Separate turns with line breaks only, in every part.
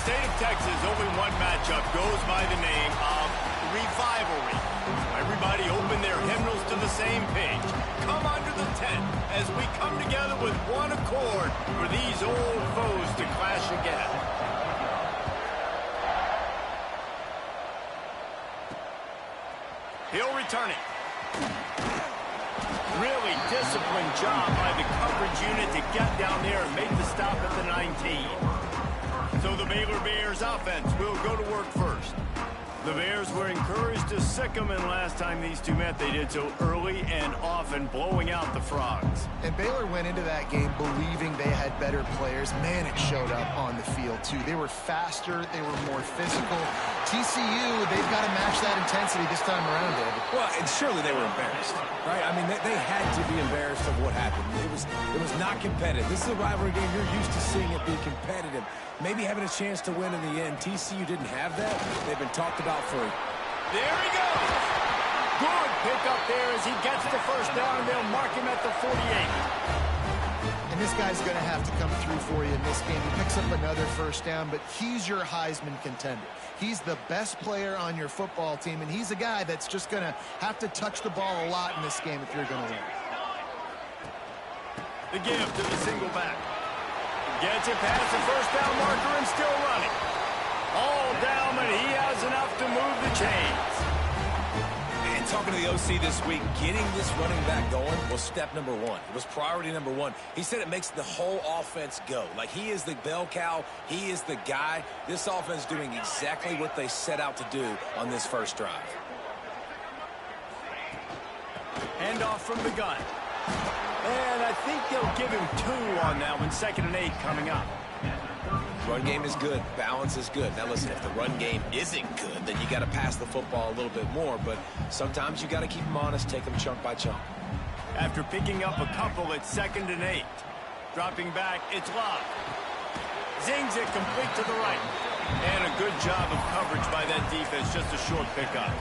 state of Texas, only one matchup goes by the name of Revivalry. Everybody open their hymnals to the same page. Come under the tent as we come together with one accord for these old foes to clash again. He'll return it. Really disciplined job by the coverage unit to get down there and make the stop at the 19. So the Baylor Bears offense will go to work first. The Bears were encouraged to sick them, and last time these two met, they did so early and often, blowing out the Frogs.
And Baylor went into that game believing they had better players. Man, it showed up on the field, too. They were faster. They were more physical. TCU, they've got to match that intensity this time around, David.
Well, and surely they were embarrassed, right? I mean, they had to be embarrassed of what happened. It was not competitive. This is a rivalry game. You're used to seeing it be competitive. Maybe having a chance to win in the end. TCU didn't have that. They've been talked about for it.
There he goes. Good pick up there as he gets the first down, and they'll mark him at the 48.
And this guy's going to have to come through for you in this game. He picks up another first down, but he's your Heisman contender. He's the best player on your football team, and he's a guy that's just going to have to touch the ball a lot in this game if you're going to win.
The give to the single back. Gets it past the first down marker and still running. All down, but he has enough to move the chains.
And talking to the OC this week, getting this running back going was step number one. It was priority number one. He said it makes the whole offense go. Like, he is the bell cow. He is the guy. This offense doing exactly what they set out to do on this first drive.
Handoff from the gun. And I think they'll give him 2 on that one. 2nd and 8 coming up.
Run game is good. Balance is good. Now, listen, if the run game isn't good, then you got to pass the football a little bit more. But sometimes you got to keep them honest, take them chunk by chunk.
After picking up a couple at 2nd and 8. Dropping back, it's Love. Zings it complete to the right. And a good job of coverage by that defense. Just a short pickup.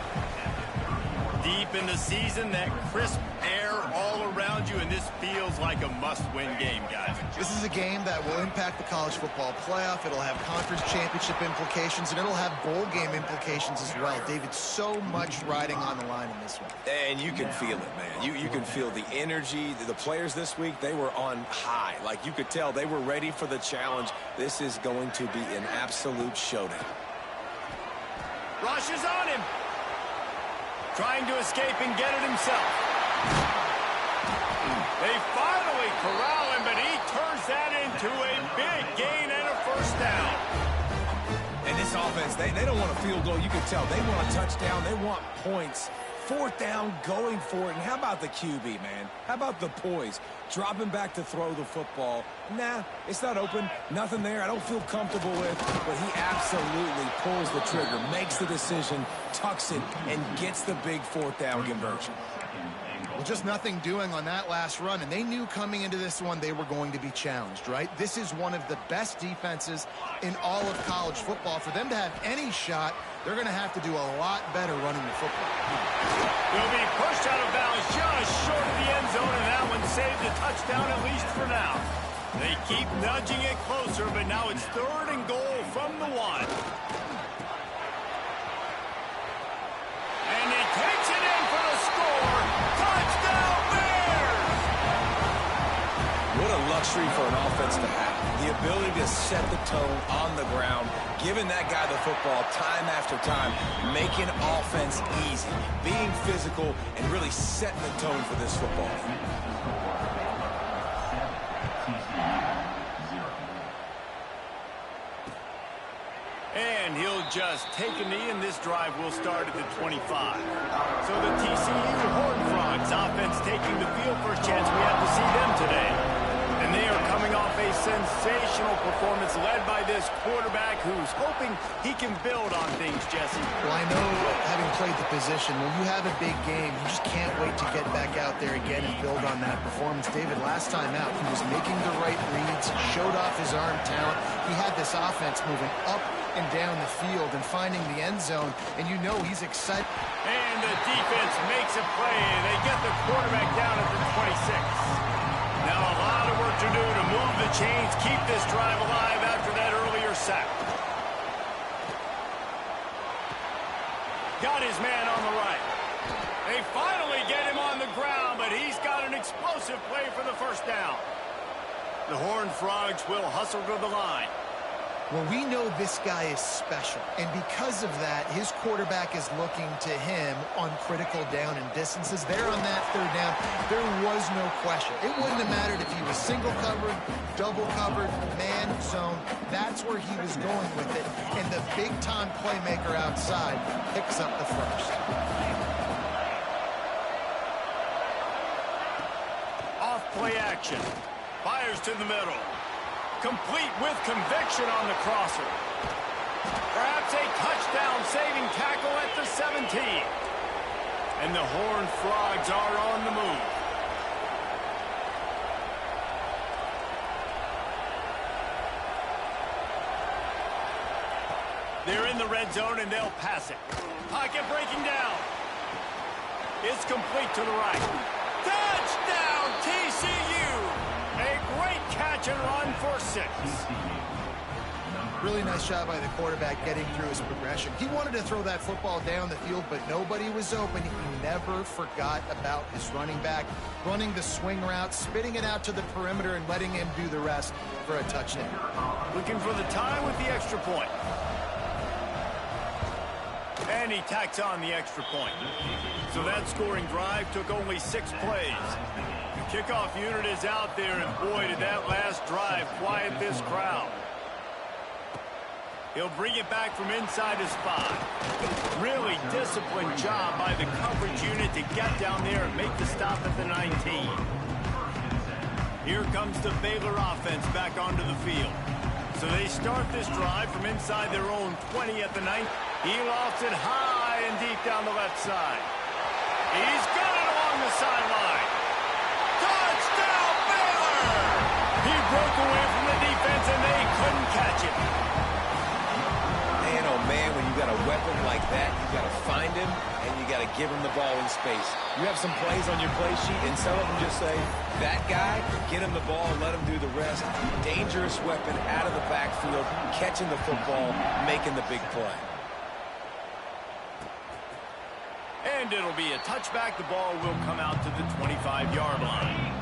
Deep in the season, that crisp air all around you, and this feels like a must-win game, guys.
This is a game that will impact the college football playoff. It'll have conference championship implications, and it'll have bowl game implications as well. David, so much riding on the line in this one.
And you can feel it, man. You can feel the energy. The players this week, they were on high. Like, you could tell they were ready for the challenge. This is going to be an absolute showdown.
Rush is on him. Trying to escape and get it himself. They finally corral him, but he turns that into a big gain and a first down.
And this offense, they don't want a field goal. You can tell they want a touchdown. They want points. 4th down, going for it. And how about the QB, man? How about the poise? Dropping back to throw the football. Nah, it's not open. Nothing there I don't feel comfortable with. But he absolutely pulls the trigger, makes the decision, tucks it, and gets the big 4th down conversion.
Well, just nothing doing on that last run, and they knew coming into this one they were going to be challenged, right? This is one of the best defenses in all of college football. For them to have any shot, they're going to have to do a lot better running the football.
Will be pushed out of bounds just short of the end zone, and that one saved a touchdown at least for now. They keep nudging it closer, but now it's 3rd and goal from the 1. And he takes it in for the score. Touchdown Bears!
What a luxury for an offense to have. The ability to set the tone on the ground, giving that guy the football time after time, making offense easy, being physical, and really setting the tone for this football.
And he'll just take a knee, and this drive will start at the 25. So the TCU Horned Frogs offense taking the field. First chance we have to see them today. And they are coming off a sensational performance led by this quarterback who's hoping he can build on things, Jesse.
Well, I know, having played the position, when you have a big game, you just can't wait to get back out there again and build on that performance. David, last time out, he was making the right reads, showed off his arm talent. He had this offense moving up and down the field and finding the end zone, and you know he's excited.
And the defense makes a play. They get the quarterback down at the 26. Now a lot of work to do to move the chains, keep this drive alive after that earlier sack. Got his man on the right. They finally get him on the ground, but he's got an explosive play for the first down. The Horned Frogs will hustle to the line.
Well, we know this guy is special, and because of that, his quarterback is looking to him on critical down and distances. There on that third down, there was no question. It wouldn't have mattered if he was single covered, double covered, man zone. That's where he was going with it, and the big-time playmaker outside picks up the first.
Off play action. Fires to the middle. Complete with conviction on the crosser. Perhaps a touchdown-saving tackle at the 17. And the Horned Frogs are on the move. They're in the red zone, and they'll pass it. Pocket breaking down. It's complete to the right. Touchdown, TCU! A great catch and run for 6.
Really nice job by the quarterback getting through his progression. He wanted to throw that football down the field, but nobody was open. He never forgot about his running back, running the swing route, spitting it out to the perimeter, and letting him do the rest for a touchdown.
Looking for the tie with the extra point. And he tacks on the extra point. So that scoring drive took only 6 plays. The kickoff unit is out there, and boy, did that last drive quiet this crowd. He'll bring it back from inside his 5. Really disciplined job by the coverage unit to get down there and make the stop at the 19. Here comes the Baylor offense back onto the field. So they start this drive from inside their own 20 at the 9. He lofts it high and deep down the left side. He's got it along the sideline. Touchdown, Baylor! He broke away from the defense, and they couldn't catch him.
Man, oh man, when you got a weapon like that, you got to find him, and you got to give him the ball in space. You have some plays on your play sheet, and some of them just say, that guy, get him the ball, let him do the rest. Dangerous weapon out of the backfield, catching the football, making the big play.
And it'll be a touchback. The ball will come out to the 25-yard line.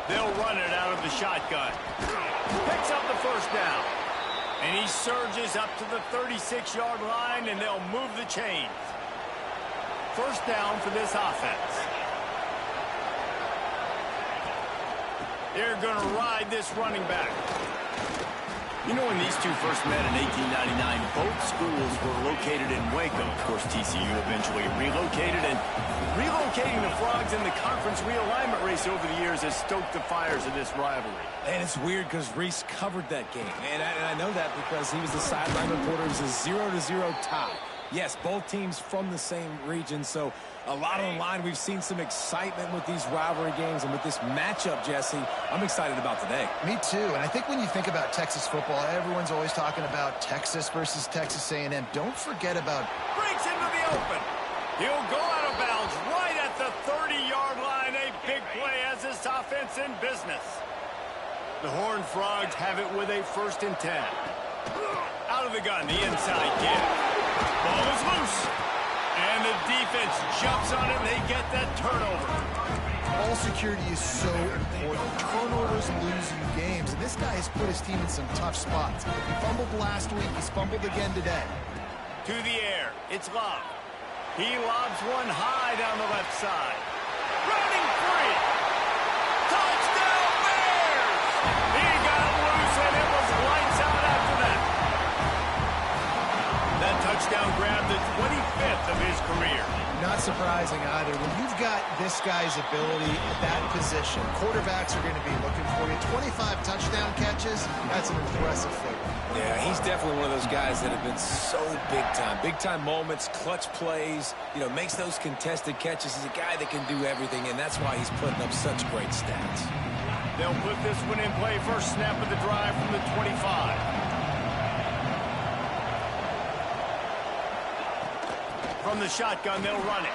They'll run it out of the shotgun. Picks up the first down. And he surges up to the 36-yard line, and they'll move the chains. First down for this offense. They're going to ride this running back. You know, when these two first met in 1899, both schools were located in Waco. Of course, TCU eventually relocated, and relocating the Frogs in the conference realignment race over the years has stoked the fires of this rivalry.
And it's weird because Reese covered that game. And I know that because he was the sideline reporter. It was a 0-0 tie. Yes, both teams from the same region, so a lot on the line. We've seen some excitement with these rivalry games, and with this matchup, Jesse, I'm excited about today.
Me too, and I think when you think about Texas football, everyone's always talking about Texas versus Texas A&M. Don't forget about...
Breaks into the open. He'll go out of bounds right at the 30-yard line. A big play as this offense in business. The Horned Frogs have it with a 1st and 10. Out of the gun, the inside give. Ball is loose. And the defense jumps on it, and they get that turnover.
Ball security is so important. Turnovers lose you games, and this guy has put his team in some tough spots. He fumbled last week. He's fumbled again today.
To the air. It's Love. He lobs one high down the left side. Running free. Touchdown, Bears! He got loose, and it was lights out after that. That touchdown grabbed the 25th of his career.
Not surprising either. When you've got this guy's ability at that position, quarterbacks are going to be looking for you. 25 touchdown catches, that's an impressive figure.
Yeah, he's definitely one of those guys that have been so big time. Big time moments, clutch plays, you know, makes those contested catches. He's a guy that can do everything, and that's why he's putting up such great stats.
They'll put this one in play. First snap of the drive from the 25. From the shotgun, they'll run it.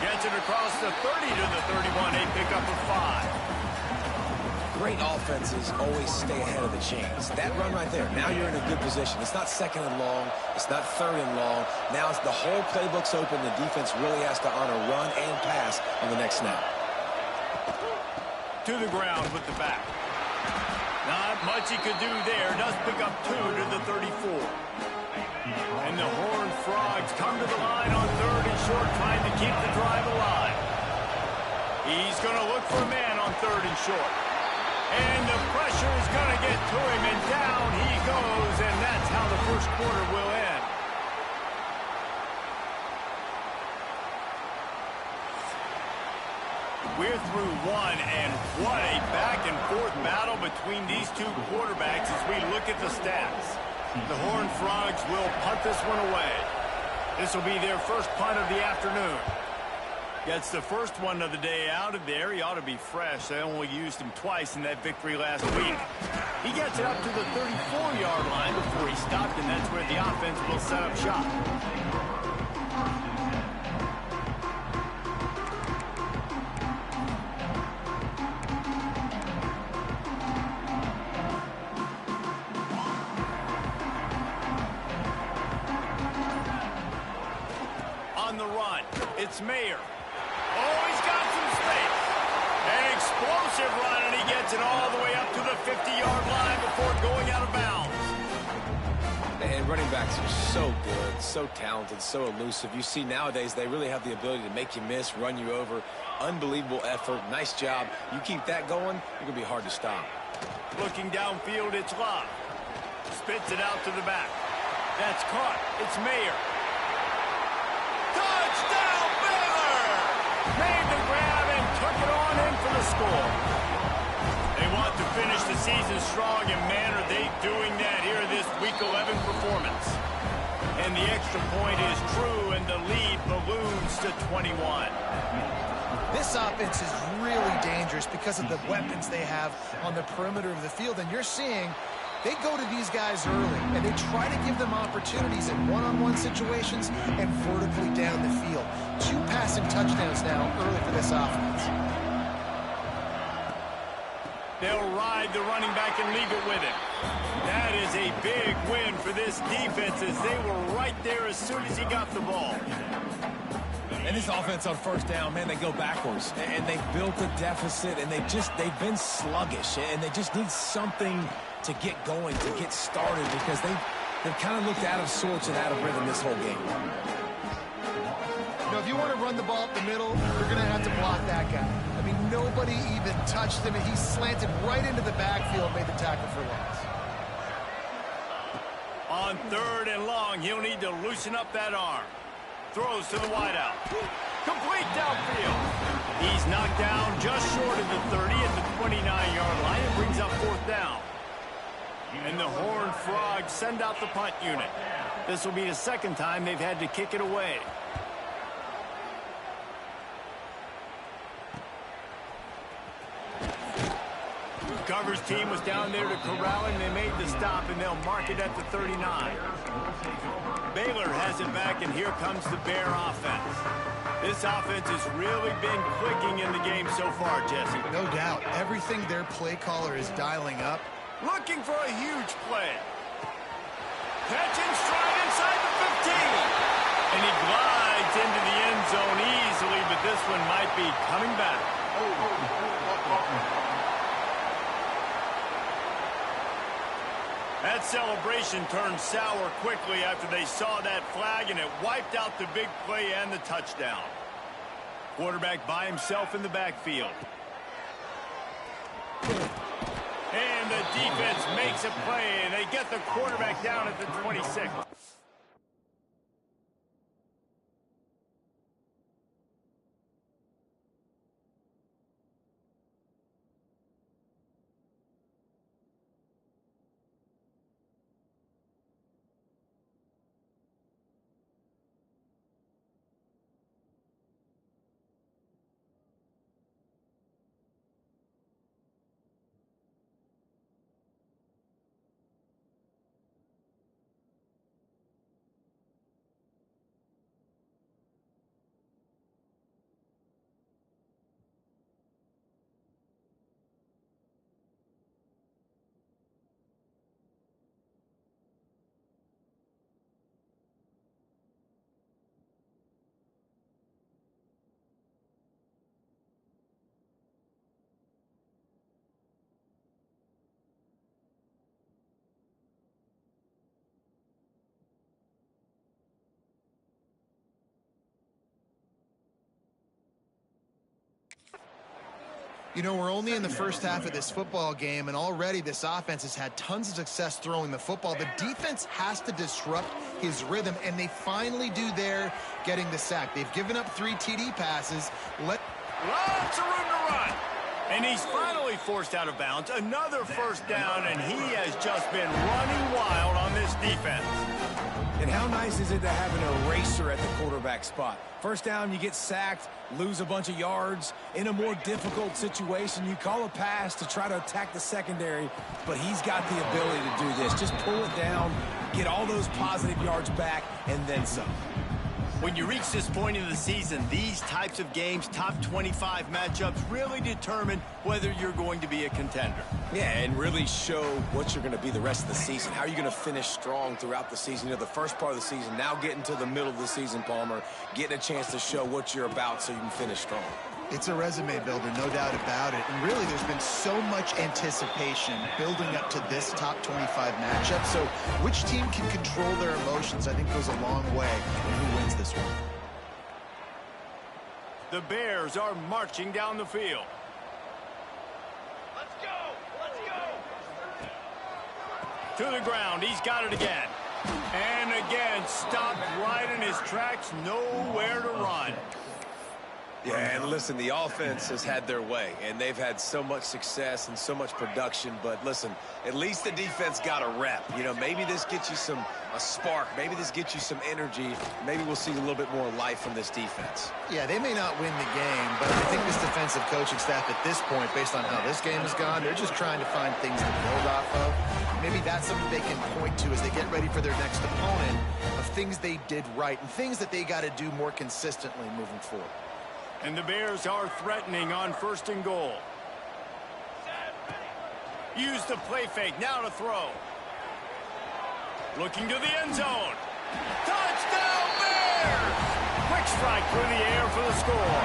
Gets it across the 30 to the 31. A pickup of 5.
Great offenses always stay ahead of the chains. That run right there, now you're in a good position. It's not second and long. It's not third and long. Now it's the whole playbook's open. The defense really has to honor run and pass on the next snap.
To the ground with the back. Not much he could do there. Does pick up 2 to the 34. And the Horned Frogs come to the line on 3rd and short, trying to keep the drive alive. He's going to look for a man on 3rd and short. And the pressure is going to get to him, and down he goes, and that's how the first quarter will end. We're through one, and what a back-and-forth battle between these two quarterbacks as we look at the stats. The Horned Frogs will punt this one away. This will be their first punt of the afternoon. Gets the first one of the day out of there. He ought to be fresh. They only used him twice in that victory last week. He gets it up to the 34-yard line before he stopped, and that's where the offense will set up shop. On the run, it's Mayer. Oh, he's got some space. An explosive run, and he gets it all the way up to the 50-yard line before going out of bounds.
And running backs are so good, so talented, so elusive. You see nowadays they really have the ability to make you miss, run you over. Unbelievable effort. Nice job. You keep that going, you're going to be hard to stop.
Looking downfield, it's Love. Spits it out to the back. That's caught. It's Mayer. Touchdown, Baylor! Made the grab and took it on in for the score. They want to finish the season strong, and man, are they doing that here this Week 11 performance. And the extra point is true, and the lead balloons to 21.
This offense is really dangerous because of the weapons they have on the perimeter of the field, and you're seeing they go to these guys early, and they try to give them opportunities in one-on-one situations and vertically down the field. 2 passing touchdowns now early for this offense.
They'll ride the running back and leave it with him. That is a big win for this defense as they were right there as soon as he got the ball.
And this offense on first down, man, they go backwards. And they built a deficit, and they've been sluggish. And they just need something to get going, to get started, because they've kind of looked out of sorts and out of rhythm this whole game.
You know, if you want to run the ball up the middle, you're going to have to block that guy. I mean, nobody even touched him, and he slanted right into the backfield, made the tackle for loss.
On 3rd and long, he'll need to loosen up that arm. Throws to the wideout. Complete downfield. He's knocked down just short of the 30 at the 29-yard line. It brings up 4th down. And the Horned Frogs send out the punt unit. This will be the second time they've had to kick it away. Coverage team was down there to corral him. They made the stop, and they'll mark it at the 39. Baylor has it back, and here comes the Bear offense. This offense has really been clicking in the game so far, Jesse.
No doubt. Everything their play caller is dialing up.
Looking for a huge play. Catch and stride inside the 15. And he glides into the end zone easily, but this one might be coming back. That celebration turned sour quickly after they saw that flag, and it wiped out the big play and the touchdown. Quarterback by himself in the backfield. And the defense makes a play, and they get the quarterback down at the 26.
You know, we're only in the first half of this football game, and already this offense has had tons of success throwing the football. The defense has to disrupt his rhythm, and they finally do there, getting the sack. They've given up 3 TD passes.
Lots of room to run. And he's finally forced out of bounds. Another first down, and he has just been running wild on this defense.
And how nice is it to have an eraser at the quarterback spot? First down, you get sacked, lose a bunch of yards. In a more difficult situation, you call a pass to try to attack the secondary, but he's got the ability to do this. Just pull it down, get all those positive yards back, and then some.
When you reach this point in the season, these types of games, top 25 matchups, really determine whether you're going to be a contender.
Yeah, and really show what you're going to be the rest of the season. How are you going to finish strong throughout the season? You know, the first part of the season, now getting to the middle of the season, Palmer, getting a chance to show what you're about so you can finish strong.
It's a resume builder, no doubt about it. And really, there's been so much anticipation building up to this top 25 matchup. So which team can control their emotions, I think, goes a long way in who wins this one.
The Bears are marching down the field.
Let's go! Let's go!
To the ground. He's got it again. And again, stopped right in his tracks. Nowhere to run.
Yeah, and listen, the offense has had their way, and they've had so much success and so much production. But listen, at least the defense got a rep. You know, maybe this gets you a spark. Maybe this gets you some energy. Maybe we'll see a little bit more life from this defense.
Yeah, they may not win the game, but I think this defensive coaching staff at this point, based on how this game has gone, they're just trying to find things to build off of. Maybe that's something they can point to as they get ready for their next opponent, of things they did right and things that they got to do more consistently moving forward.
And the Bears are threatening on 1st and goal. Use the play fake, now to throw. Looking to the end zone. Touchdown Bears! Quick strike through the air for the score.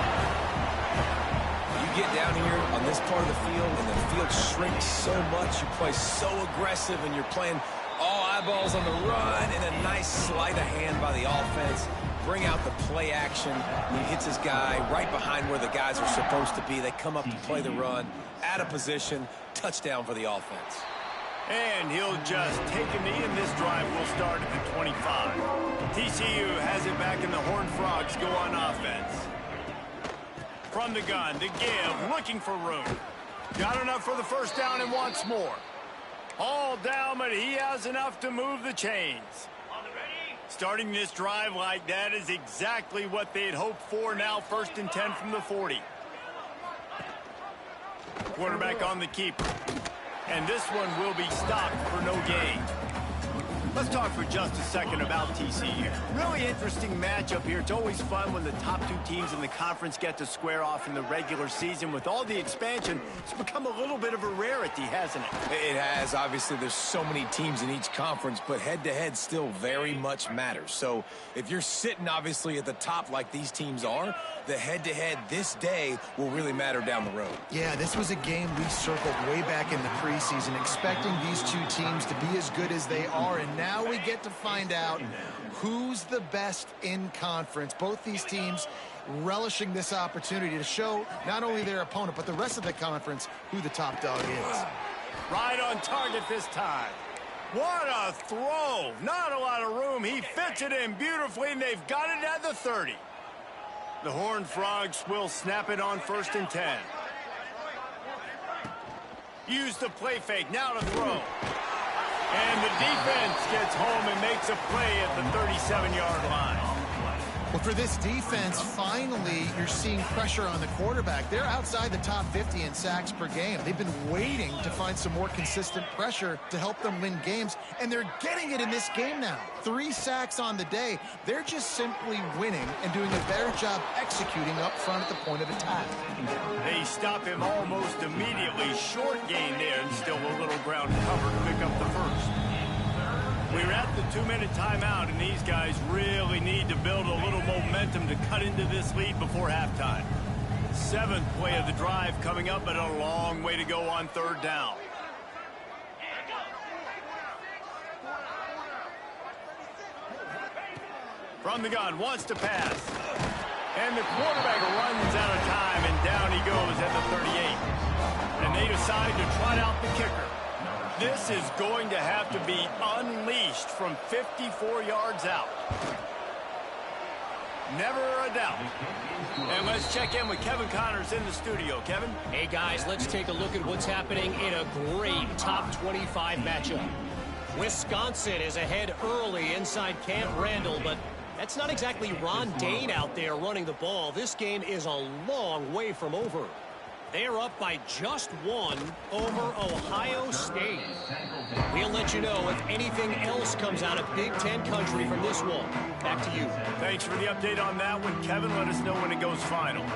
You get down here on this part of the field, and the field shrinks so much. You play so aggressive, and you're playing all eyeballs on the run, and a nice sleight of hand by the offense. Bring out the play action. He hits his guy right behind where the guys are supposed to be. They come up to play the run, out of position, touchdown for the offense.
And he'll just take a knee, and this drive will start at the 25. TCU has it back, and the Horned Frogs go on offense. From the gun, the give, looking for room. Got enough for the first down and wants more. All down, but he has enough to move the chains. Starting this drive like that is exactly what they'd hoped for. Now 1st and 10 from the 40. Quarterback on the keeper. And this one will be stopped for no gain. Let's talk for just a second about TCU. Really interesting matchup here. It's always fun when the top 2 teams in the conference get to square off in the regular season. With all the expansion, it's become a little bit of a rarity, hasn't it?
It has. Obviously, there's so many teams in each conference, but head-to-head still very much matters. So if you're sitting, obviously, at the top like these teams are, the head-to-head this day will really matter down the road.
Yeah, this was a game we circled way back in the preseason, expecting these 2 teams to be as good as they are, and now we get to find out who's the best in conference. Both these teams relishing this opportunity to show not only their opponent, but the rest of the conference who the top dog is.
Right on target this time. What a throw. Not a lot of room. He fits it in beautifully, and they've got it at the 30. The Horned Frogs will snap it on 1st and 10. Use the play fake, now to throw. And the defense gets home and makes a play at the 37-yard line.
Well, for this defense, finally, you're seeing pressure on the quarterback. They're outside the top 50 in sacks per game. They've been waiting to find some more consistent pressure to help them win games, and they're getting it in this game now. 3 sacks on the day. They're just simply winning and doing a better job executing up front at the point of attack.
They stop him almost immediately. Short gain there, and still a little ground cover to pick up the first. We're at the 2-minute timeout, and these guys really need to build a little momentum to cut into this lead before halftime. 7th play of the drive coming up, but a long way to go on 3rd down. From the gun, wants to pass. And the quarterback runs out of time, and down he goes at the 38. And they decide to trot out the kicker. This is going to have to be unleashed from 54 yards out. Never a doubt. And let's check in with Kevin Connors in the studio. Kevin?
Hey, guys, let's take a look at what's happening in a great top 25 matchup. Wisconsin is ahead early inside Camp Randall, but that's not exactly Ron Dane out there running the ball. This game is a long way from over. They are up by just one over Ohio State. We'll let you know if anything else comes out of Big Ten country from this one. Back to you.
Thanks for the update on that one, Kevin. Let us know when it goes final.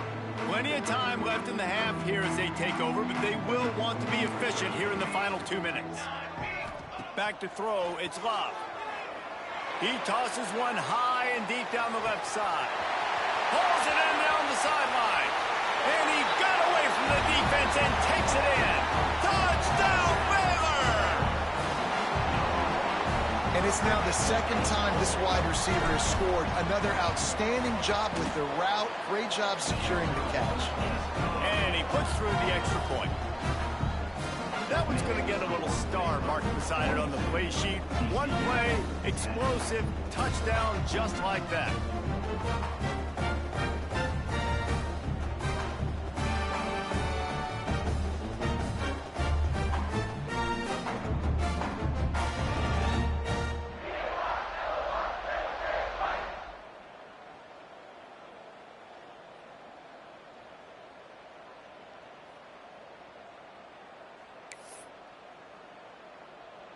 Plenty of time left in the half here as they take over, but they will want to be efficient here in the final 2 minutes. Back to throw, it's Love. He tosses one high and deep down the left side. Pulls it in down the sideline. And he got away from the defense and takes it in. Touchdown, Baylor!
And it's now the second time this wide receiver has scored. Another outstanding job with the route. Great job securing the catch.
And he puts through the extra point. That one's going to get a little star marked beside it on the play sheet. One play, explosive, touchdown just like that.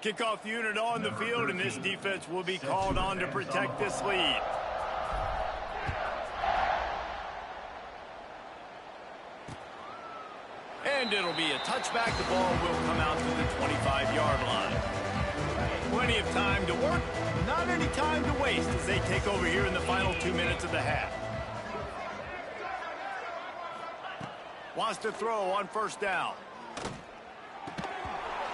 Kickoff unit on the field, and this defense will be called on to protect this lead. And it'll be a touchback. The ball will come out to the 25-yard line. Plenty of time to work, not any time to waste as they take over here in the final 2 minutes of the half. Wants to throw on first down.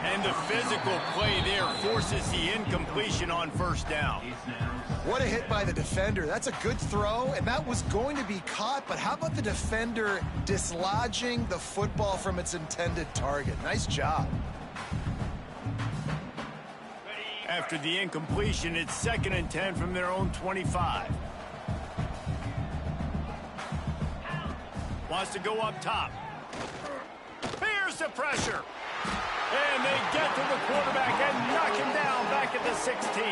And the physical play there forces the incompletion on first down.
What a hit by the defender. That's a good throw, and that was going to be caught, but how about the defender dislodging the football from its intended target? Nice job.
After the incompletion, it's 2nd and 10 from their own 25. Wants to go up top. Here's the pressure. And they get to the quarterback and knock him down back at the 16.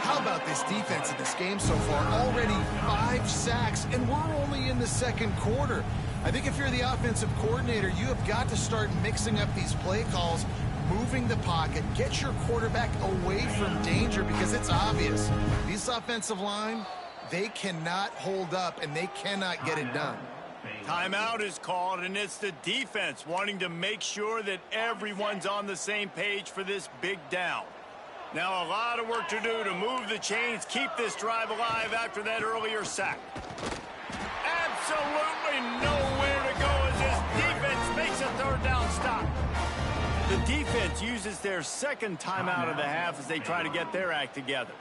How about this defense in this game so far? Already 5 sacks, and we're only in the second quarter. I think if you're the offensive coordinator, you have got to start mixing up these play calls, moving the pocket, get your quarterback away from danger, because it's obvious. This offensive line, they cannot hold up, and they cannot get it done.
Timeout is called, and it's the defense wanting to make sure that everyone's on the same page for this big down. Now a lot of work to do to move the chains, keep this drive alive after that earlier sack. Absolutely nowhere to go as this defense makes a third down stop. The defense uses their second timeout of the half as they try to get their act together.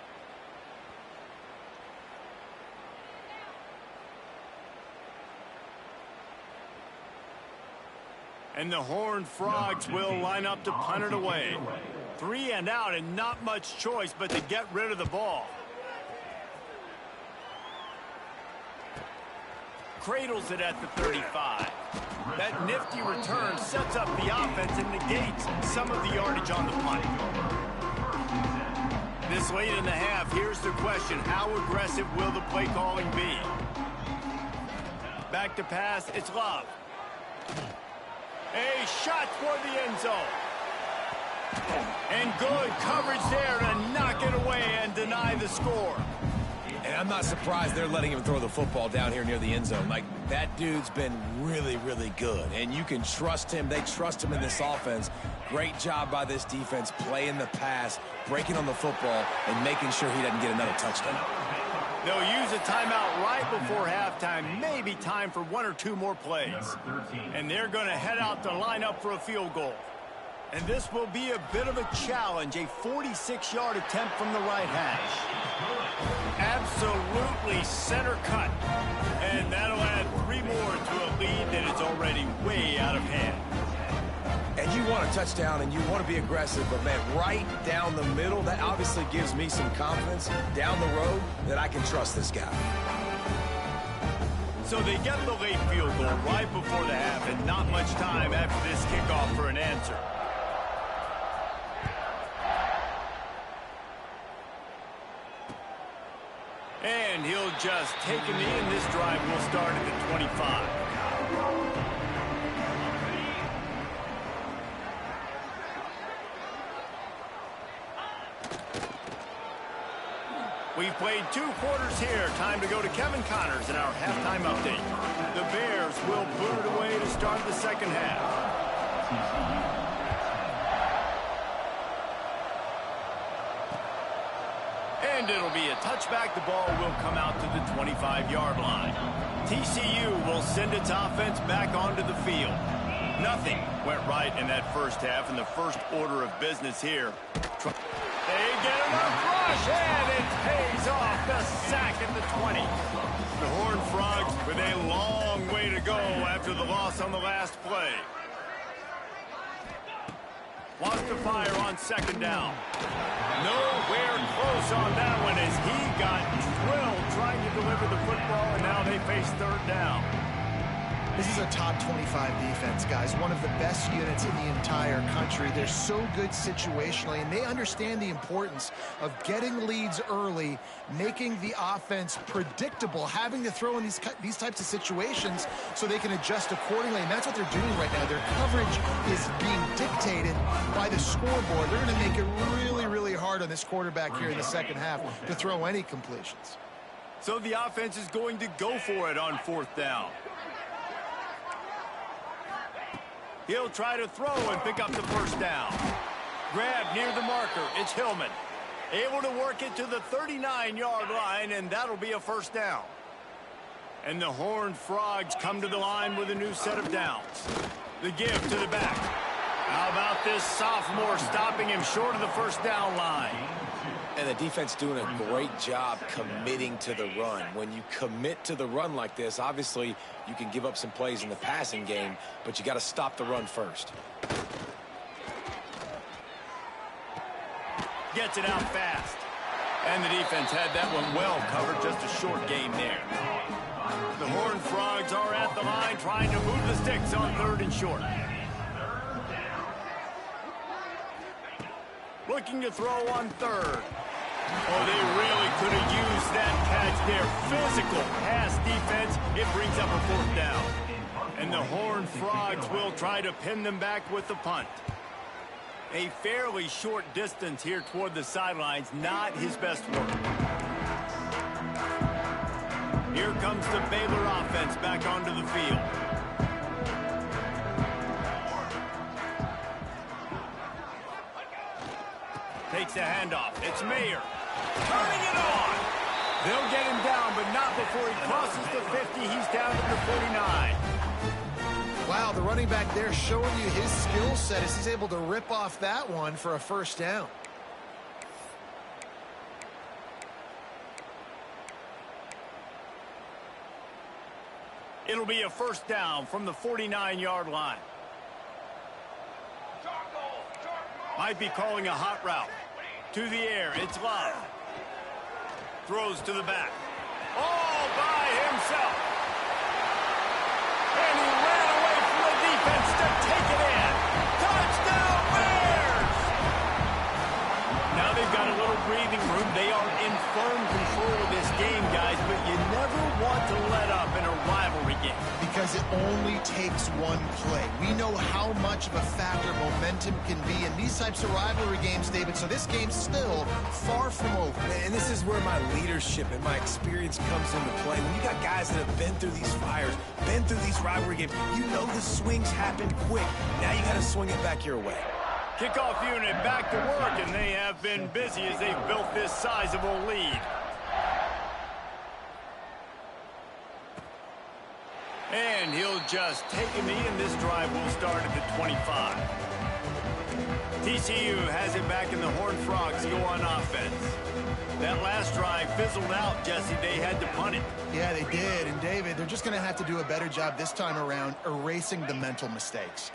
And the Horned Frogs will line up to punt it away. 3 and out, and not much choice but to get rid of the ball. Cradles it at the 35. That nifty return sets up the offense and negates some of the yardage on the punt. This late in the half, here's the question: how aggressive will the play calling be? Back to pass, it's Love. A shot toward the end zone. And good coverage there to knock it away and deny the score.
And I'm not surprised they're letting him throw the football down here near the end zone. Like, that dude's been really, really good. And you can trust him. They trust him in this offense. Great job by this defense playing the pass, breaking on the football, and making sure he doesn't get another touchdown.
They'll use a timeout right before halftime. Maybe time for 1 or 2 more plays. And they're going to head out to line up for a field goal. And this will be a bit of a challenge, a 46-yard attempt from the right hash. Absolutely center cut. And that'll add 3 more to a lead that is already way out of hand.
a touchdown and you want to be aggressive, but, man, right down the middle, that obviously gives me some confidence down the road that I can trust this guy.
So they get the late field goal right before the half and not much time after this kickoff for an answer. And he'll just take a knee, and this drive will start at the 25. We've played 2 quarters here. Time to go to Kevin Connors in our halftime update. The Bears will boot it away to start the second half. And it'll be a touchback. The ball will come out to the 25-yard line. TCU will send its offense back onto the field. Nothing went right in that first half, and the first order of business here. They get enough rush, and it pays off. The sack at the 20. The Horned Frogs with a long way to go after the loss on the last play. Wants to fire on second down. Nowhere close on that one as he got drilled trying to deliver the football, and now they face third down.
This is a top 25 defense, guys. One of the best units in the entire country. They're so good situationally, and they understand the importance of getting leads early, making the offense predictable, having to throw in these types of situations so they can adjust accordingly. And that's what they're doing right now. Their coverage is being dictated by the scoreboard. They're going to make it really, really hard on this quarterback here in the second half to throw any completions.
So the offense is going to go for it on fourth down. He'll try to throw and pick up the first down. Grab near the marker. It's Hillman. Able to work it to the 39-yard line, and that'll be a first down. And the Horned Frogs come to the line with a new set of downs. The give to the back. How about this sophomore stopping him short of the first down line?
And the defense doing a great job committing to the run. When you commit to the run like this, obviously you can give up some plays in the passing game, but you got to stop the run first.
Gets it out fast. And the defense had that one well covered. Just a short game there. The Horned Frogs are at the line trying to move the sticks on third and short. Looking to throw on third. Oh, they really could have used that catch there. Physical pass defense. It brings up a fourth down. And the Horned Frogs will try to pin them back with the punt. A fairly short distance here toward the sidelines. Not his best work. Here comes the Baylor offense back onto the field. Takes a handoff. It's Mayer. Turning it on. They'll get him down, but not before he crosses the 50. He's down to the 49.
Wow, the running back there showing you his skill set as he's able to rip off that one for a first down.
It'll be a first down from the 49-yard line. Might be calling a hot route. To the air, it's Love. Throws to the back. All by himself. And he ran away from the defense to take it in. Touchdown, Bears! Now they've got a little breathing room. They are in firm control of this game, guys, but you never want to let up in a rivalry game.
Because it only takes one play. We know how much of a factor momentum can be in these types of rivalry games, David, so this game's still far from over.
And this is where my leadership and my experience comes into play. When you got guys that have been through these fires, been through these rivalry games, you know the swings happen quick. Now you got to swing it back your way.
Kickoff unit back to work, and they have been busy as they've built this sizable lead. And he'll just take a knee, and this drive will start at the 25. TCU has it back, and the Horned Frogs go on offense. That last drive fizzled out, Jesse. They had to punt it.
Yeah, they did. And, David, they're just going to have to do a better job this time around erasing the mental mistakes.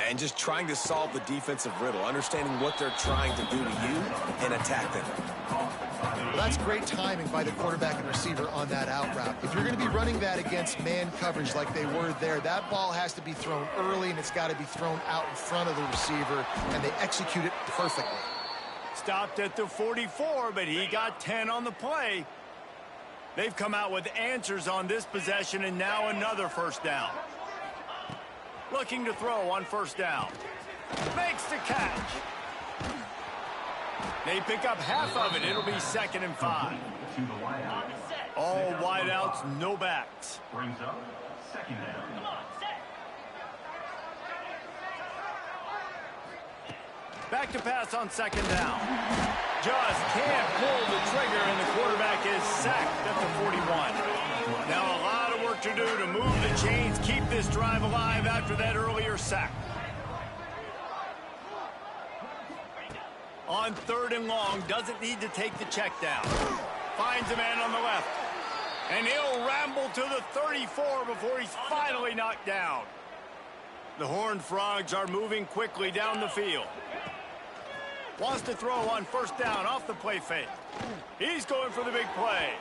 And just trying to solve the defensive riddle, understanding what they're trying to do to you and attack them.
Well, that's great timing by the quarterback and receiver on that out route. If you're going to be running that against man coverage like they were there, that ball has to be thrown early, and it's got to be thrown out in front of the receiver, and they execute it perfectly.
Stopped at the 44, but he got 10 on the play. They've come out with answers on this possession, and now another first down. Looking to throw on first down. Makes the catch. They pick up half of it. It'll be 2nd and 5. All wideouts, no backs.
Brings up 2nd down.
Back to pass on 2nd down. Just can't pull the trigger, and the quarterback is sacked at the 41. Now a lot of work to do to move the chains, keep this drive alive after that earlier sack. On 3rd and long, doesn't need to take the check down. Finds a man on the left. And he'll ramble to the 34 before he's finally knocked down. The Horned Frogs are moving quickly down the field. Wants to throw on first down off the play fake. He's going for the big play.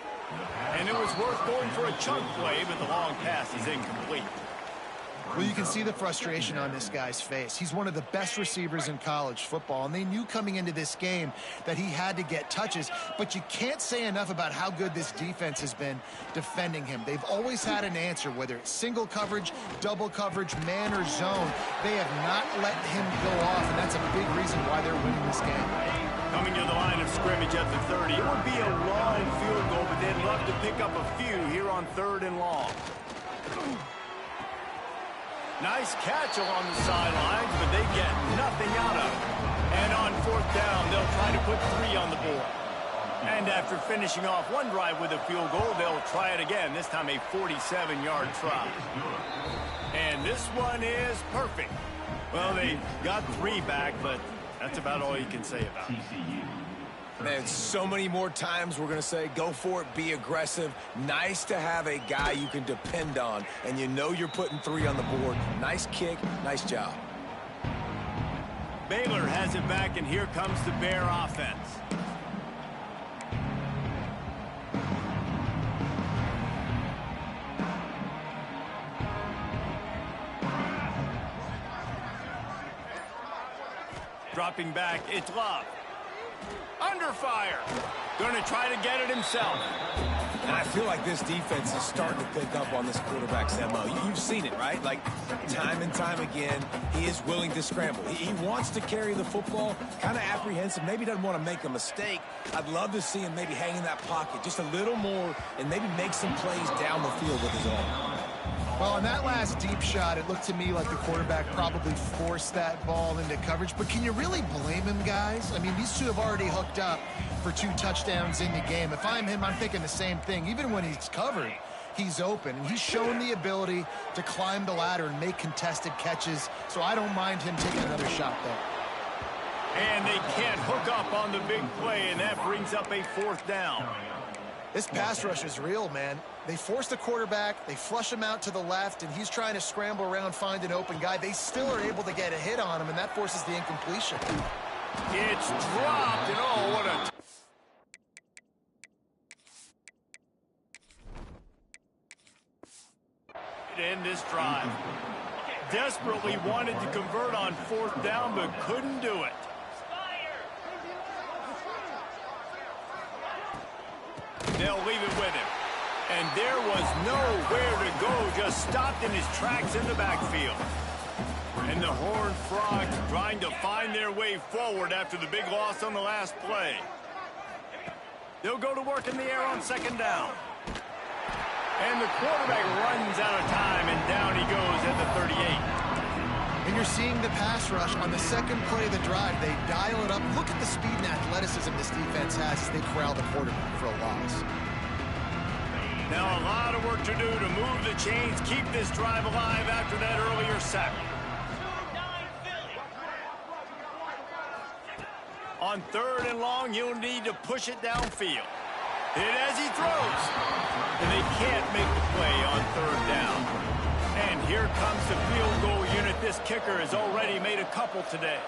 And it was worth going for a chunk play, but the long pass is incomplete.
Well, you can see the frustration on this guy's face. He's one of the best receivers in college football, and they knew coming into this game that he had to get touches, but you can't say enough about how good this defense has been defending him. They've always had an answer, whether it's single coverage, double coverage, man or zone. They have not let him go off, and that's a big reason why they're winning this game.
Coming to the line of scrimmage at the 30. It would be a long field goal, but they'd love to pick up a few here on 3rd and long. Nice catch along the sidelines, but they get nothing out of it. And on 4th down, they'll try to put 3 on the board. And after finishing off one drive with a field goal, they'll try it again, this time a 47-yard try. And this one is perfect. Well, they got 3 back, but that's about all you can say about it.
Man, so many more times we're going to say, go for it, be aggressive. Nice to have a guy you can depend on, and you know you're putting 3 on the board. Nice kick, nice job.
Baylor has it back, and here comes the Bear offense. Dropping back, it's Love. Under fire. Going to try to get it himself.
And I feel like this defense is starting to pick up on this quarterback's MO. You've seen it, right? Like, time and time again, he is willing to scramble. He wants to carry the football, kind of apprehensive, maybe doesn't want to make a mistake. I'd love to see him maybe hang in that pocket just a little more and maybe make some plays down the field with his arm.
Well, on that last deep shot, it looked to me like the quarterback probably forced that ball into coverage. But can you really blame him, guys? I mean, these two have already hooked up for 2 touchdowns in the game. If I'm him, I'm thinking the same thing. Even when he's covered, he's open. And he's shown the ability to climb the ladder and make contested catches. So I don't mind him taking another shot there.
And they can't hook up on the big play, and that brings up a 4th down.
This pass rush is real, man. They force the quarterback, they flush him out to the left, and he's trying to scramble around, find an open guy. They still are able to get a hit on him, and that forces the incompletion.
It's dropped, and oh, what a... end this drive. Desperately wanted to convert on 4th down, but couldn't do it. They'll leave it with him. And there was nowhere to go, just stopped in his tracks in the backfield. And the Horned Frogs trying to find their way forward after the big loss on the last play. They'll go to work in the air on 2nd down. And the quarterback runs out of time, and down he goes at the 38.
And you're seeing the pass rush on the 2nd play of the drive. They dial it up. Look at the speed and athleticism this defense has as they corral the quarterback for a loss.
Now a lot of work to do to move the chains, keep this drive alive after that earlier sack. On On 3rd and long, he'll need to push it downfield. Hit as he throws. And they can't make the play on 3rd down. And here comes the field goal unit. This kicker has already made a couple today.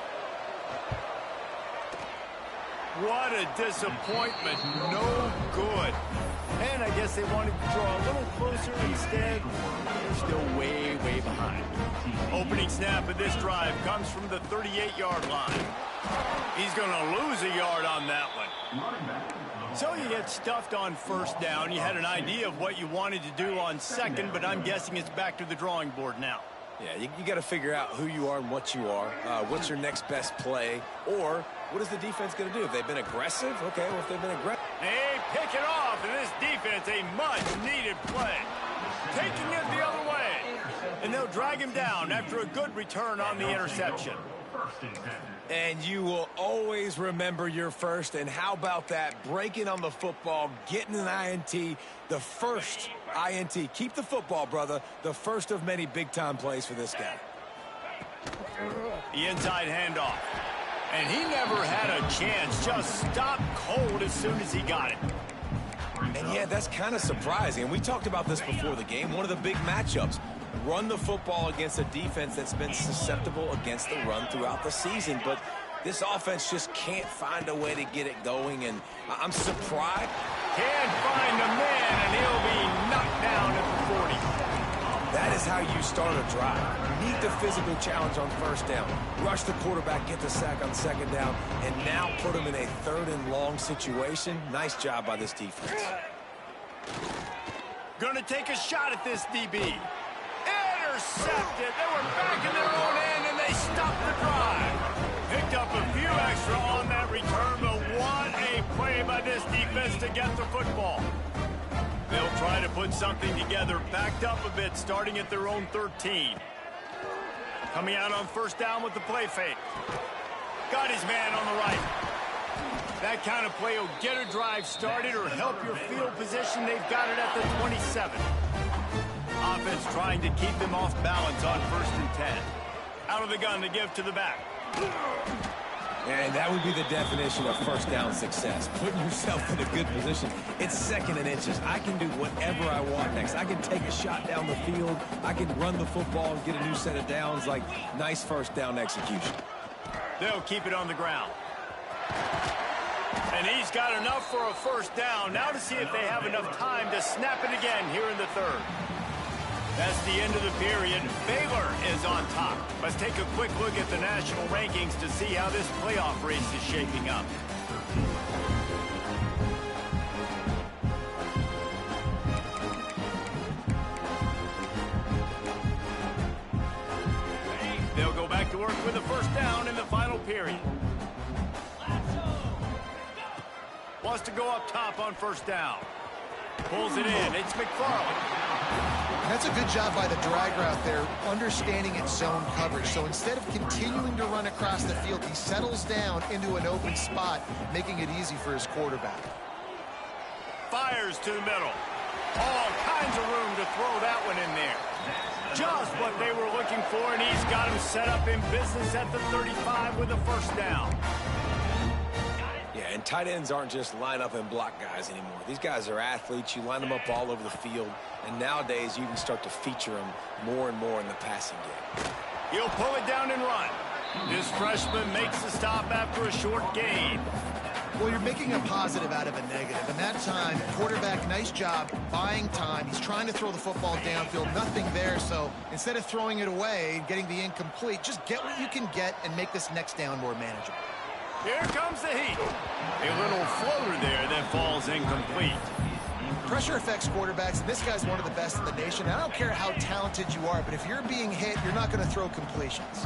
What a disappointment. No good. And I guess they wanted to draw a little closer. Instead, they're still way, way behind. Opening snap of this drive comes from the 38-yard line. He's going to lose a yard on that one. So you get stuffed on 1st down. You had an idea of what you wanted to do on 2nd, but I'm guessing it's back to the drawing board now.
Yeah, you got to figure out who you are and what you are. What's your next best play? Or what is the defense going to do? If they've been aggressive, okay, well, if they've been aggressive.
They pick it off, and this defense, a much-needed play. Taking it the other way. And they'll drag him down after a good return on the interception.
And you will always remember your first. And how about that? Breaking on the football, getting an INT, the first INT. Keep the football, brother. The first of many big-time plays for this guy.
The inside handoff. And he never had a chance. Just stopped cold as soon as he got it.
And, yeah, that's kind of surprising. And we talked about this before the game. One of the big matchups. Run the football against a defense that's been susceptible against the run throughout the season. But this offense just can't find a way to get it going. And I'm surprised.
Can't find a man, and he'll be knocked down at the 40.
That is how you start a drive. Meet the physical challenge on 1st down. Rush the quarterback, get the sack on 2nd down, and now put him in a 3rd and long situation. Nice job by this defense.
Gonna take a shot at this DB. Intercepted. They were back in their own end, and they stopped the drive. Picked up a few extra on that return, but what a play by this defense to get the football. They'll try to put something together, backed up a bit, starting at their own 13. Coming out on 1st down with the play fake. Got his man on the right. That kind of play will get a drive started or help your field position. They've got it at the 27. Offense trying to keep them off balance on 1st and 10. Out of the gun to give to the back.
And that would be the definition of 1st down success. Putting yourself in a good position. It's 2nd and inches. I can do whatever I want next. I can take a shot down the field. I can run the football and get a new set of downs. Like, nice 1st down execution.
They'll keep it on the ground. And he's got enough for a 1st down. Now to see if they have enough time to snap it again here in the 3rd. That's the end of the period. Baylor is on top. Let's take a quick look at the national rankings to see how this playoff race is shaping up. They'll go back to work with a 1st down in the final period. Wants to go up top on 1st down. Pulls it in. It's McFarland.
That's a good job by the drag route there, understanding its zone coverage. So instead of continuing to run across the field, he settles down into an open spot, making it easy for his quarterback.
Fires to the middle. All kinds of room to throw that one in there. Just what they were looking for, and he's got him set up in business at the 35 with a 1st down.
Yeah, and tight ends aren't just line up and block guys anymore. These guys are athletes. You line them up all over the field. And nowadays, you can start to feature them more and more in the passing game.
He'll pull it down and run. This freshman makes the stop after a short gain.
Well, you're making a positive out of a negative. And that time, quarterback, nice job buying time. He's trying to throw the football downfield. Nothing there. So instead of throwing it away and getting the incomplete, just get what you can get and make this next down more manageable.
Here comes the heat. A little floater there that falls incomplete.
Pressure affects quarterbacks, and this guy's one of the best in the nation. I don't care how talented you are, but if you're being hit, you're not going to throw completions.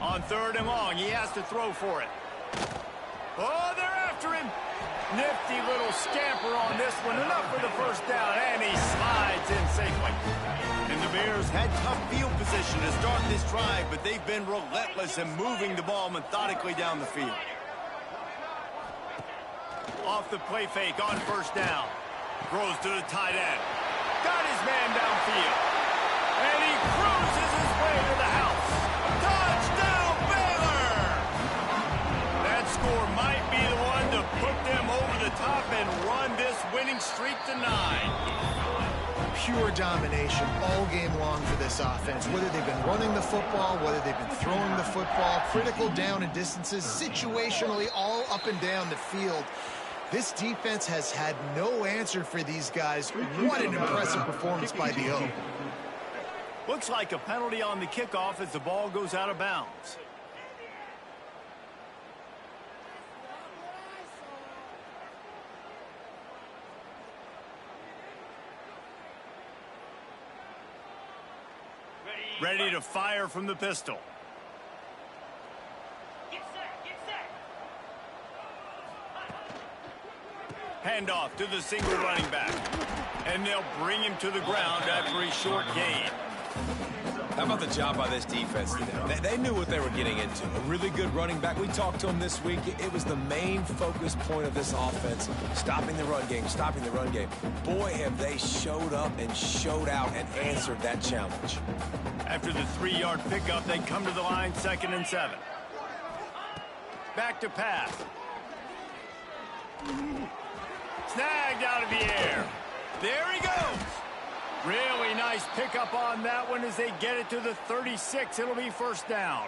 On 3rd and long, he has to throw for it. Oh, they're after him. Nifty little scamper on this one. Enough for the 1st down, and he slides in safely. And the Bears had tough field position to start this drive, but they've been relentless in moving the ball methodically down the field. Off the play fake on 1st down. Throws to the tight end. Got his man downfield. And he cruises his way to the house.
pure domination all game long for this offense. Whether they've been running the football, whether they've been throwing the football, critical down and distances, situationally all up and down the field. This defense has had no answer for these guys. What an impressive performance by the O.
Looks like a penalty on the kickoff as the ball goes out of bounds. Ready to fire from the pistol.
Get set.
Handoff to the single running back. And they'll bring him to the ground after a short gain.
How about the job by this defense today? They knew what they were getting into. A really good running back. We talked to him this week. It was the main focus point of this offense. Stopping the run game, stopping the run game. Boy, have they showed up and showed out and answered that challenge.
After the 3-yard pickup, they come to the line 2nd and 7. Back to pass. Snagged out of the air. There he goes. Really nice pickup on that one as they get it to the 36. It'll be first down.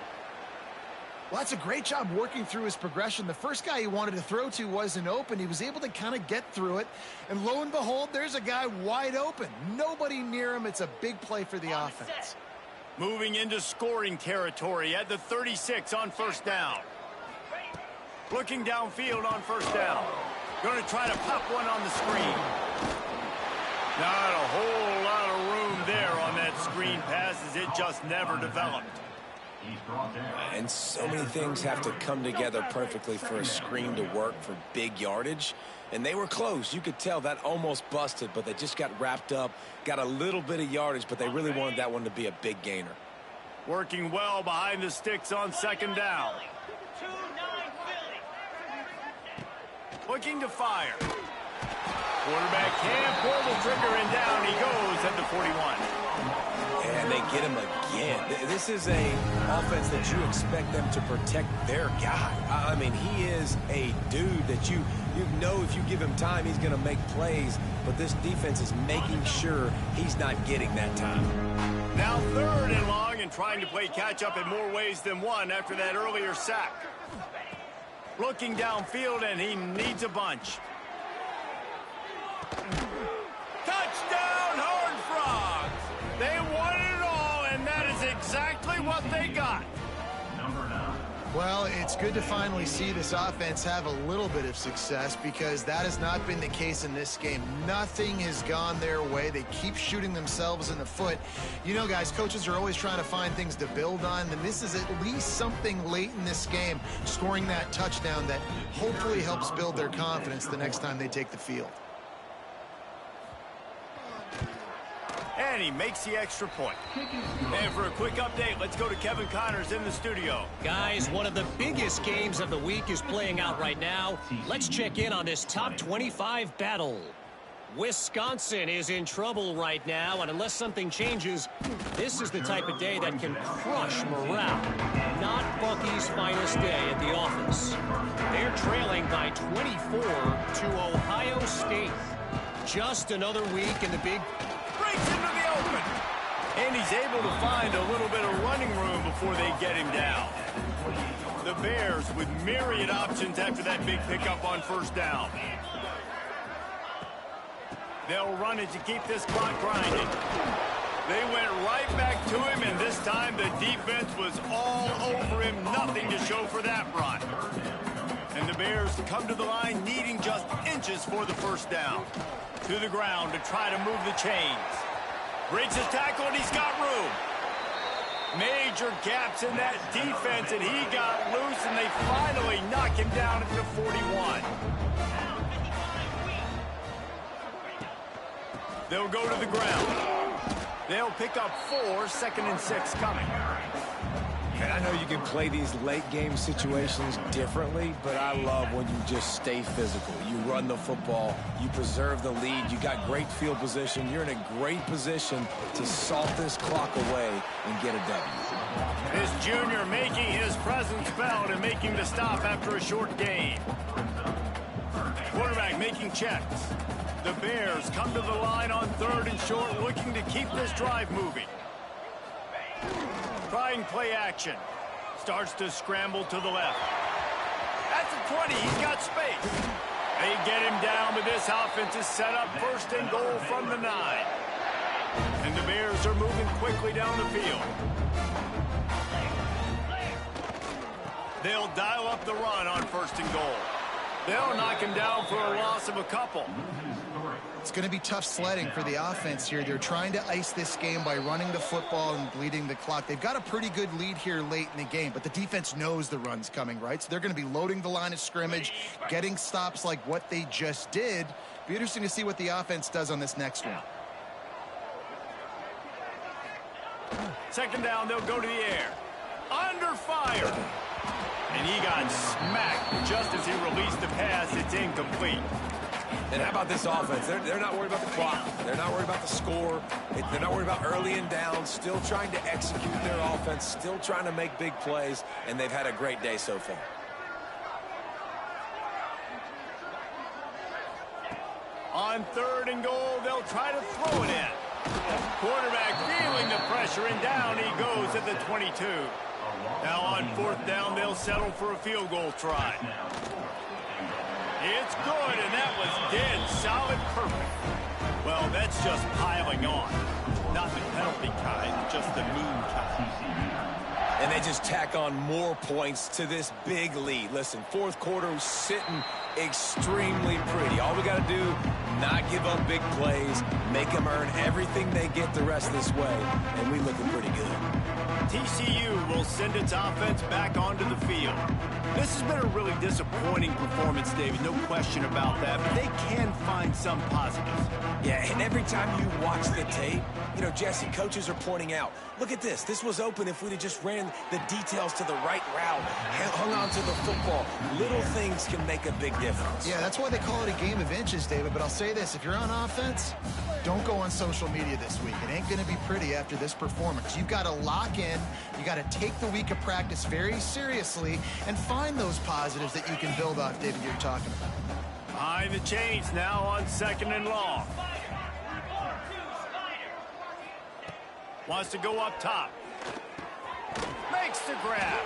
Well, that's a great job working through his progression. The first guy he wanted to throw to wasn't open. He was able to kind of get through it. And lo and behold, there's a guy wide open. Nobody near him. It's a big play for the offense.
Moving into scoring territory at the 36 on first down. Looking downfield on first down. Going to try to pop one on the screen. Not a whole lot of room there on that screen pass as it just never developed.
And so many things have to come together perfectly for a screen to work for big yardage. And they were close. You could tell that almost busted, but they just got wrapped up, got a little bit of yardage, but they really wanted that one to be a big gainer.
Working well behind the sticks on second down. Looking to fire. Quarterback can't pull the trigger, and down he goes at the 41.
And they get him again. This is a offense that you expect them to protect their guy. I mean, he is a dude that you know if you give him time, he's going to make plays. But this defense is making sure he's not getting that time.
Now 3rd and long and trying to play catch-up in more ways than one after that earlier sack. Looking downfield, and he needs a bunch. Touchdown, Horned Frogs! They won it all, and that is exactly what they got.
Well, it's good to finally see this offense have a little bit of success because that has not been the case in this game. Nothing has gone their way. They keep shooting themselves in the foot. You know, guys, coaches are always trying to find things to build on, and this is at least something late in this game, scoring that touchdown that hopefully helps build their confidence the next time they take the field.
And he makes the extra point. And for a quick update, let's go to Kevin Connors in the studio.
Guys, one of the biggest games of the week is playing out right now. Let's check in on this top 25 battle. Wisconsin is in trouble right now, and unless something changes, this is the type of day that can crush morale. Not Bucky's finest day at the office. They're trailing by 24 to Ohio State. Just another week in the big...
Breaks into the open. And he's able to find a little bit of running room before they get him down. The Bears with myriad options after that big pickup on first down. They'll run it to keep this clock grinding. They went right back to him, and this time the defense was all over him. Nothing to show for that run. And the Bears come to the line needing just inches for the first down. To the ground to try to move the chains. Breaks his tackle, and he's got room. Major gaps in that defense, and he got loose, and they finally knock him down at the 41. They'll go to the ground. They'll pick up 4, 2nd and 6 coming.
And I know you can play these late game situations differently, but I love when you just stay physical. You run the football, you preserve the lead, you got great field position, you're in a great position to salt this clock away and get a W.
This junior making his presence felt and making the stop after a short gain. Quarterback making checks. The Bears come to the line on 3rd and short, looking to keep this drive moving. Trying play action. Starts to scramble to the left. At the 20, he's got space. They get him down, but this offense is set up 1st and goal from the 9. And the Bears are moving quickly down the field. They'll dial up the run on 1st and goal. They'll knock him down for a loss of a couple.
It's going to be tough sledding for the offense here. They're trying to ice this game by running the football and bleeding the clock. They've got a pretty good lead here late in the game, but the defense knows the run's coming, right? So they're going to be loading the line of scrimmage, getting stops like what they just did. Be interesting to see what the offense does on this next one.
2nd down, they'll go to the air. Under fire. And he got smacked just as he released the pass. It's incomplete.
And how about this offense? They're not worried about the clock. They're not worried about the score. They're not worried about early and down. Still trying to execute their offense. Still trying to make big plays. And they've had a great day so far.
On 3rd and goal, they'll try to throw it in. Quarterback feeling the pressure, and down he goes at the 22. Now on 4th down, they'll settle for a field goal try. It's good, and that was dead solid perfect. Well, that's just piling on. Not the penalty kind, just the mean kind.
And they just tack on more points to this big lead. Listen, 4th quarter sitting extremely pretty. All we got to do, not give up big plays, make them earn everything they get the rest of this way, and we looking pretty good.
TCU will send its offense back onto the field. This has been a really disappointing performance, David, no question about that, but they can find some positives.
Yeah, and every time you watch the tape, you know, Jesse, coaches are pointing out, look at this. This was open if we'd have just ran the details to the right route, hung on to the football. Little things can make a big difference.
Yeah, that's why they call it a game of inches, David. But I'll say this, if you're on offense, don't go on social media this week. It ain't going to be pretty after this performance. You've got to lock in. You got to take the week of practice very seriously and find those positives that you can build off, David, you're talking about.
Behind the chains now on 2nd and long. Wants to go up top. Makes the grab.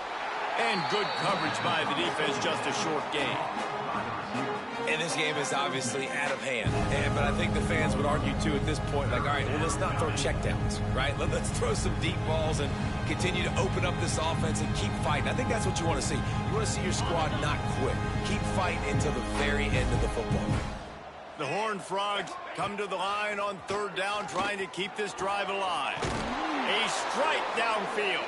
And good coverage by the defense, just a short game.
And this game is obviously out of hand. But I think the fans would argue, too, at this point, like, all right, well, let's not throw checkdowns, right? Let's throw some deep balls and continue to open up this offense and keep fighting. I think that's what you want to see. You want to see your squad not quit. Keep fighting until the very end of the football game.
The Horned Frogs come to the line on 3rd down, trying to keep this drive alive. A strike downfield.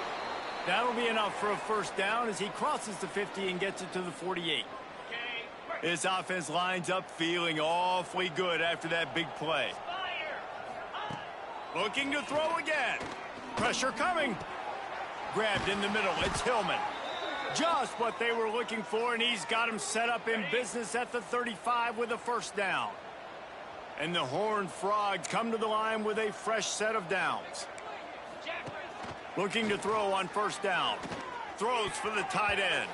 That'll be enough for a 1st down as he crosses the 50 and gets it to the 48. This offense lines up feeling awfully good after that big play. Looking to throw again. Pressure coming. Grabbed in the middle. It's Hillman. Just what they were looking for, and he's got him set up in business at the 35 with a 1st down. And the Horned Frogs come to the line with a fresh set of downs. Looking to throw on 1st down. Throws for the tight end.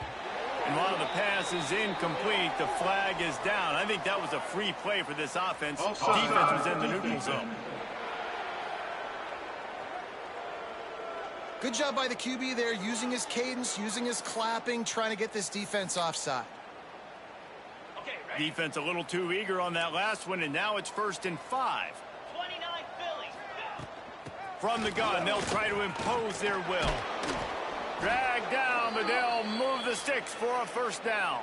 And while the pass is incomplete, the flag is down. I think that was a free play for this offense. Defense was in the neutral zone.
Good job by the QB there, using his cadence, using his clapping, trying to get this defense offside.
Defense a little too eager on that last one, and now it's 1st and 5.
29 Philly.
From the gun, they'll try to impose their will. Drag down, but they'll move the sticks for a 1st down.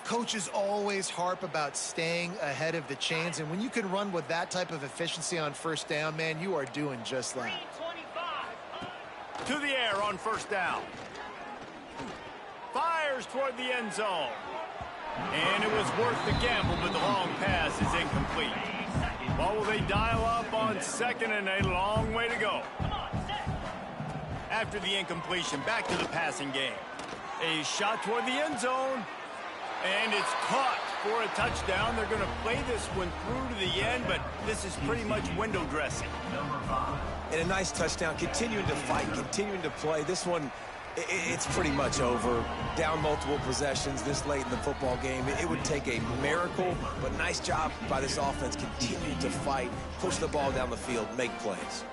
Coaches always harp about staying ahead of the chains, and when you can run with that type of efficiency on 1st down, man, you are doing just that.
25.
To the air on 1st down. Fires toward the end zone. And it was worth the gamble, but the long pass is incomplete. What will they dial up on 2nd and a long way to go? After the incompletion, back to the passing game. A shot toward the end zone. And it's caught for a touchdown. They're going to play this one through to the end, but this is pretty much window dressing.
And a nice touchdown, continuing to fight, continuing to play. This one, It's pretty much over. Down multiple possessions this late in the football game. It would take a miracle, but nice job by this offense. Continue to fight, push the ball down the field, make plays.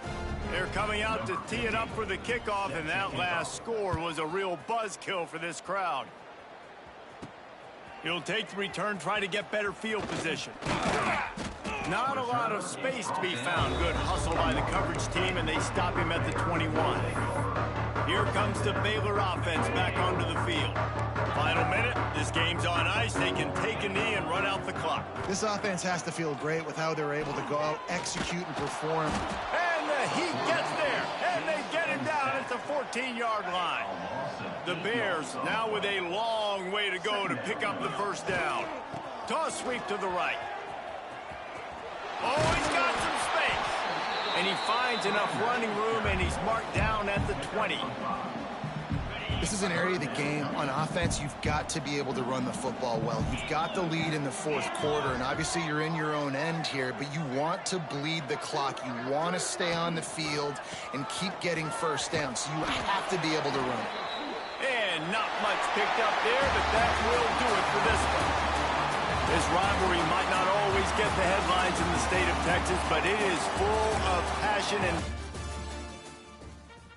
They're coming out to tee it up for the kickoff, and that last score was a real buzzkill for this crowd. He'll take the return, try to get better field position. Not a lot of space to be found. Good hustle by the coverage team, and they stop him at the 21. Here comes the Baylor offense back onto the field. Final minute. This game's on ice. They can take a knee and run out the clock.
This offense has to feel great with how they're able to go out, execute, and perform.
And the Heat gets there, and they get him down at the 14-yard line. The Bears now with a long way to go to pick up the first down. Toss sweep to the right. Oh, he's got some space. And he finds enough running room, and he's marked down at the 20.
This is an area of the game. On offense, you've got to be able to run the football well. You've got the lead in the fourth quarter, and obviously you're in your own end here, but you want to bleed the clock. You want to stay on the field and keep getting first down, so you have to be able to run it.
And not much picked up there, but that will do it for this one. This rivalry might not always get the headlines in the state of Texas, but it is full of passion and